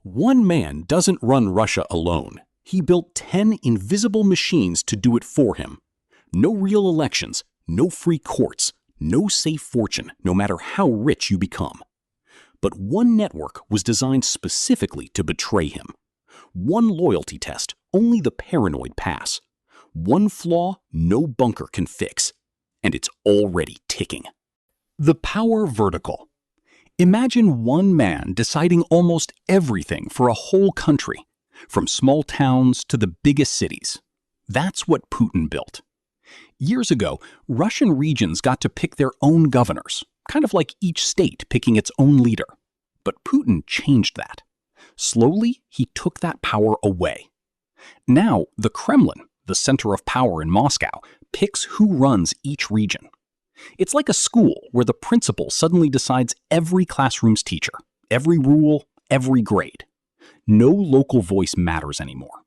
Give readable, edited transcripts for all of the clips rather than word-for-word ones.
One man doesn't run Russia alone. He built 10 invisible machines to do it for him. No real elections, no free courts, no safe fortune, no matter how rich you become. But one network was designed specifically to betray him. One loyalty test only the paranoid pass. One flaw no bunker can fix. And it's already ticking. The power vertical. Imagine one man deciding almost everything for a whole country, from small towns to the biggest cities. That's what Putin built. Years ago, Russian regions got to pick their own governors, kind of like each state picking its own leader. But Putin changed that. Slowly, he took that power away. Now, the Kremlin, the center of power in Moscow, picks who runs each region. It's like a school where the principal suddenly decides every classroom's teacher, every rule, every grade. No local voice matters anymore.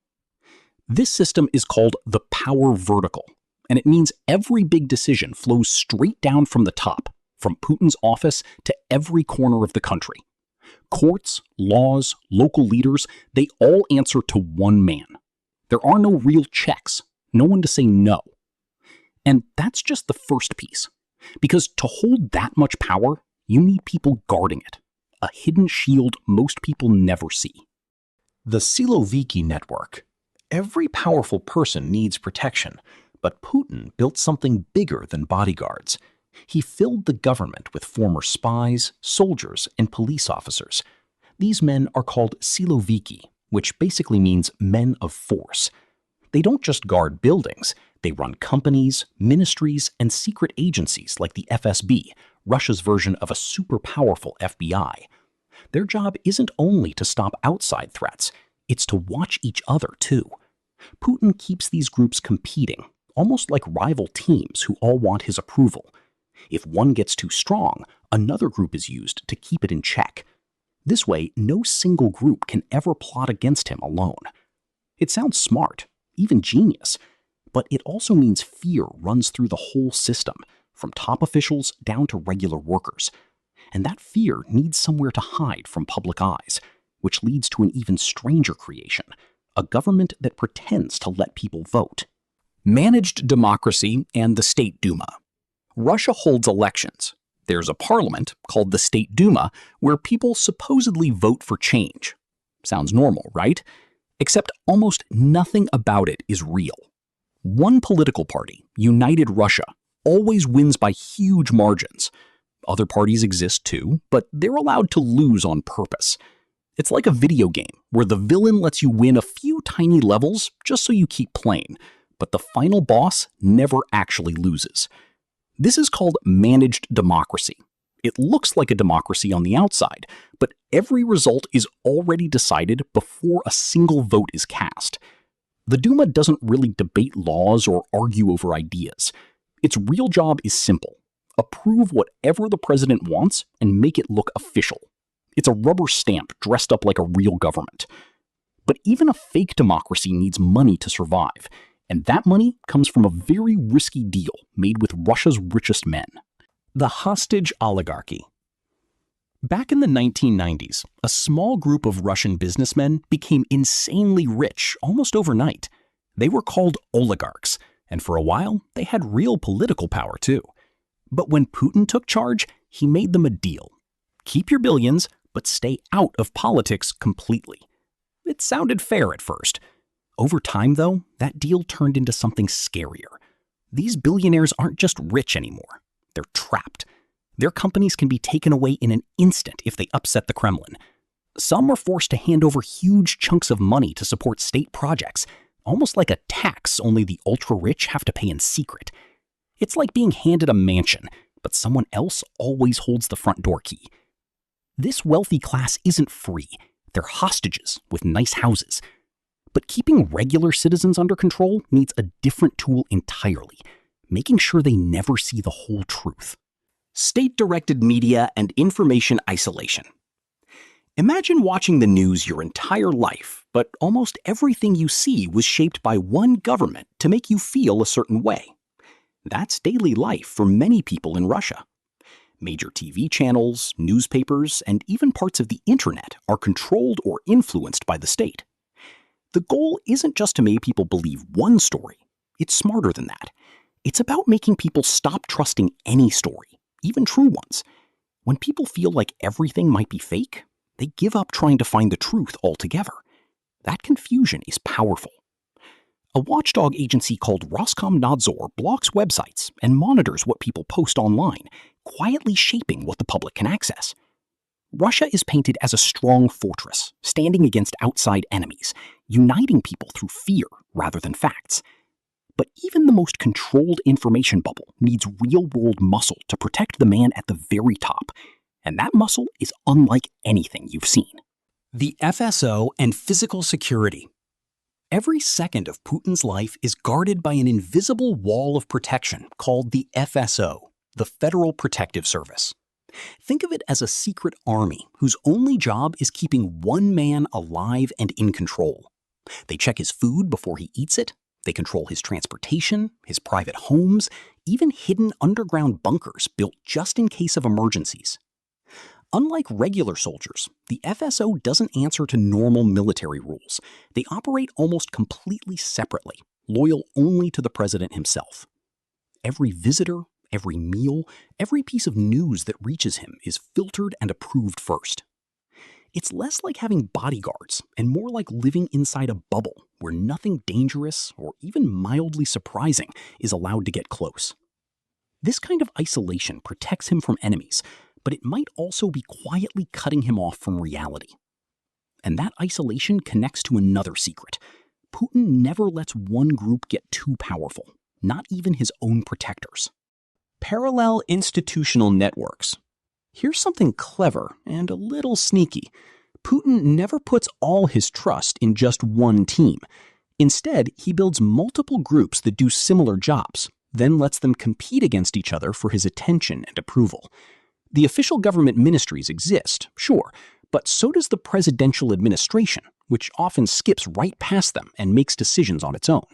This system is called the power vertical, and it means every big decision flows straight down from the top, from Putin's office to every corner of the country. Courts, laws, local leaders, they all answer to one man. There are no real checks, no one to say no. And that's just the first piece. Because to hold that much power, you need people guarding it. A hidden shield most people never see. The Siloviki network. Every powerful person needs protection, but Putin built something bigger than bodyguards. He filled the government with former spies, soldiers, and police officers. These men are called Siloviki, which basically means men of force. They don't just guard buildings. They run companies, ministries, and secret agencies like the FSB, Russia's version of a super powerful FBI. Their job isn't only to stop outside threats, it's to watch each other too. Putin keeps these groups competing, almost like rival teams who all want his approval. If one gets too strong, another group is used to keep it in check. This way, no single group can ever plot against him alone. It sounds smart, even genius. But it also means fear runs through the whole system, from top officials down to regular workers. And that fear needs somewhere to hide from public eyes, which leads to an even stranger creation, a government that pretends to let people vote. Managed democracy and the State Duma. Russia holds elections. There's a parliament, called the State Duma, where people supposedly vote for change. Sounds normal, right? Except almost nothing about it is real. One political party, United Russia, always wins by huge margins. Other parties exist too, but they're allowed to lose on purpose. It's like a video game where the villain lets you win a few tiny levels just so you keep playing, but the final boss never actually loses. This is called managed democracy. It looks like a democracy on the outside, but every result is already decided before a single vote is cast. The Duma doesn't really debate laws or argue over ideas. Its real job is simple: approve whatever the president wants and make it look official. It's a rubber stamp dressed up like a real government. But even a fake democracy needs money to survive, and that money comes from a very risky deal made with Russia's richest men. The hostage oligarchy. Back in the 1990s, a small group of Russian businessmen became insanely rich almost overnight. They were called oligarchs, and for a while, they had real political power too. But when Putin took charge, he made them a deal. Keep your billions, but stay out of politics completely. It sounded fair at first. Over time, though, that deal turned into something scarier. These billionaires aren't just rich anymore. They're trapped. Their companies can be taken away in an instant if they upset the Kremlin. Some are forced to hand over huge chunks of money to support state projects, almost like a tax only the ultra-rich have to pay in secret. It's like being handed a mansion, but someone else always holds the front door key. This wealthy class isn't free. They're hostages with nice houses. But keeping regular citizens under control needs a different tool entirely, making sure they never see the whole truth. State-directed media and information isolation. Imagine watching the news your entire life, but almost everything you see was shaped by one government to make you feel a certain way. That's daily life for many people in Russia. Major TV channels, newspapers, and even parts of the internet are controlled or influenced by the state. The goal isn't just to make people believe one story. It's smarter than that. It's about making people stop trusting any story, even true ones. When people feel like everything might be fake, they give up trying to find the truth altogether. That confusion is powerful. A watchdog agency called Roskomnadzor blocks websites and monitors what people post online, quietly shaping what the public can access. Russia is painted as a strong fortress, standing against outside enemies, uniting people through fear rather than facts. But even the most controlled information bubble needs real-world muscle to protect the man at the very top, and that muscle is unlike anything you've seen. The FSO and physical security. Every second of Putin's life is guarded by an invisible wall of protection called the FSO, the Federal Protective Service. Think of it as a secret army whose only job is keeping one man alive and in control. They check his food before he eats it. They control his transportation, his private homes, even hidden underground bunkers built just in case of emergencies. Unlike regular soldiers, the FSO doesn't answer to normal military rules. They operate almost completely separately, loyal only to the president himself. Every visitor, every meal, every piece of news that reaches him is filtered and approved first. It's less like having bodyguards and more like living inside a bubble where nothing dangerous or even mildly surprising is allowed to get close. This kind of isolation protects him from enemies, but it might also be quietly cutting him off from reality. And that isolation connects to another secret. Putin never lets one group get too powerful, not even his own protectors. Parallel institutional networks. Here's something clever and a little sneaky. Putin never puts all his trust in just one team. Instead, he builds multiple groups that do similar jobs, then lets them compete against each other for his attention and approval. The official government ministries exist, sure, but so does the presidential administration, which often skips right past them and makes decisions on its own.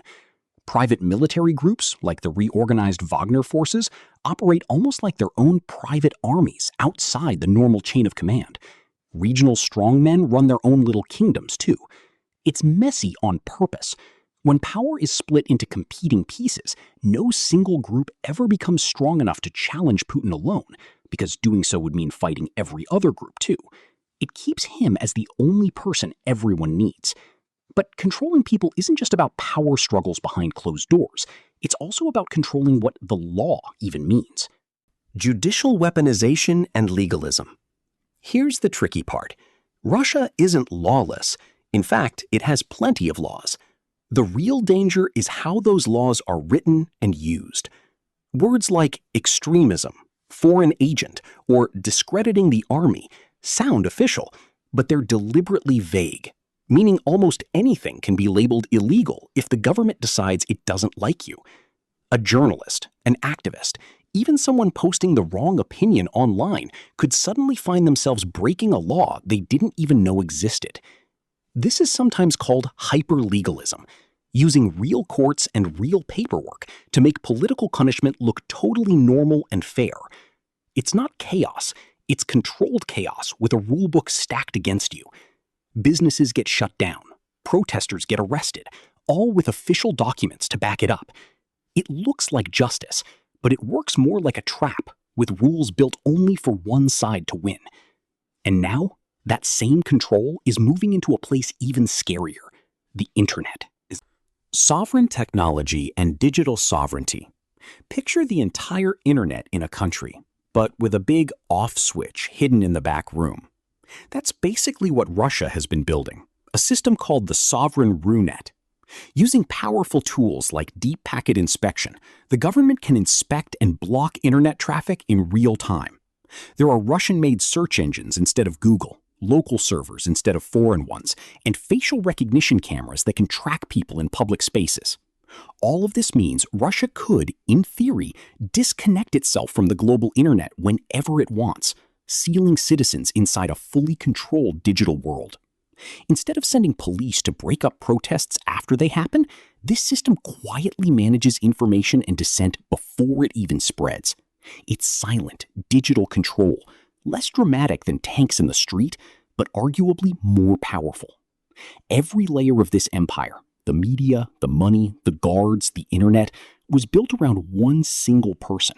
Private military groups, like the reorganized Wagner forces, operate almost like their own private armies outside the normal chain of command. Regional strongmen run their own little kingdoms, too. It's messy on purpose. When power is split into competing pieces, no single group ever becomes strong enough to challenge Putin alone, because doing so would mean fighting every other group, too. It keeps him as the only person everyone needs. But controlling people isn't just about power struggles behind closed doors. It's also about controlling what the law even means. Judicial weaponization and legalism. Here's the tricky part. Russia isn't lawless. In fact, it has plenty of laws. The real danger is how those laws are written and used. Words like extremism, foreign agent, or discrediting the army sound official, but they're deliberately vague, meaning almost anything can be labeled illegal if the government decides it doesn't like you. A journalist, an activist, even someone posting the wrong opinion online could suddenly find themselves breaking a law they didn't even know existed. This is sometimes called hyper-legalism, using real courts and real paperwork to make political punishment look totally normal and fair. It's not chaos, it's controlled chaos with a rulebook stacked against you. Businesses get shut down, protesters get arrested, all with official documents to back it up. It looks like justice, but it works more like a trap, with rules built only for one side to win. And now, that same control is moving into a place even scarier: the internet. Sovereign technology and digital sovereignty. Picture the entire internet in a country, but with a big off switch hidden in the back room. That's basically what Russia has been building, a system called the Sovereign RUNET. Using powerful tools like deep packet inspection, the government can inspect and block internet traffic in real time. There are Russian-made search engines instead of Google, local servers instead of foreign ones, and facial recognition cameras that can track people in public spaces. All of this means Russia could, in theory, disconnect itself from the global internet whenever it wants, sealing citizens inside a fully controlled digital world. Instead of sending police to break up protests after they happen, this system quietly manages information and dissent before it even spreads. It's silent, digital control, less dramatic than tanks in the street, but arguably more powerful. Every layer of this empire, the media, the money, the guards, the internet, was built around one single person.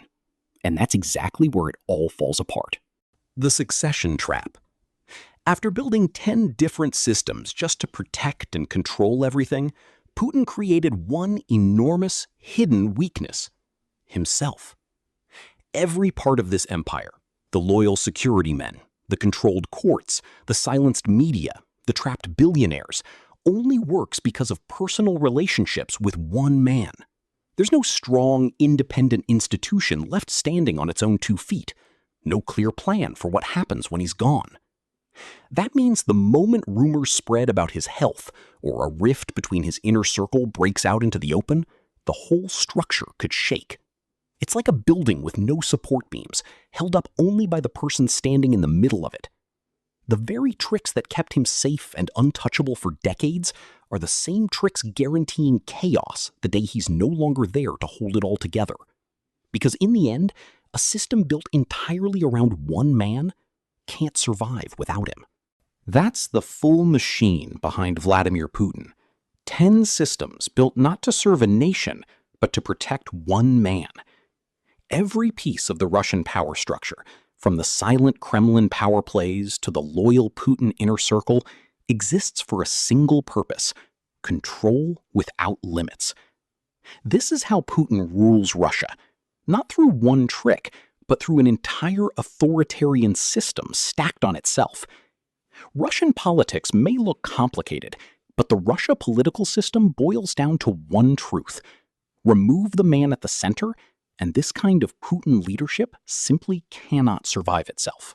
And that's exactly where it all falls apart. The succession trap. After building 10 different systems just to protect and control everything, Putin created one enormous, hidden weakness: himself. Every part of this empire, the loyal security men, the controlled courts, the silenced media, the trapped billionaires, only works because of personal relationships with one man. There's no strong, independent institution left standing on its own 2 feet. No clear plan for what happens when he's gone. That means the moment rumors spread about his health or a rift between his inner circle breaks out into the open, the whole structure could shake. It's like a building with no support beams, held up only by the person standing in the middle of it. The very tricks that kept him safe and untouchable for decades are the same tricks guaranteeing chaos the day he's no longer there to hold it all together. Because in the end, a system built entirely around one man can't survive without him. That's the full machine behind Vladimir Putin. 10 systems built not to serve a nation, but to protect one man. Every piece of the Russian power structure, from the silent Kremlin power plays to the loyal Putin inner circle, exists for a single purpose: control without limits. This is how Putin rules Russia, not through one trick, but through an entire authoritarian system stacked on itself. Russian politics may look complicated, but the Russia political system boils down to one truth: remove the man at the center, and this kind of Putin leadership simply cannot survive itself.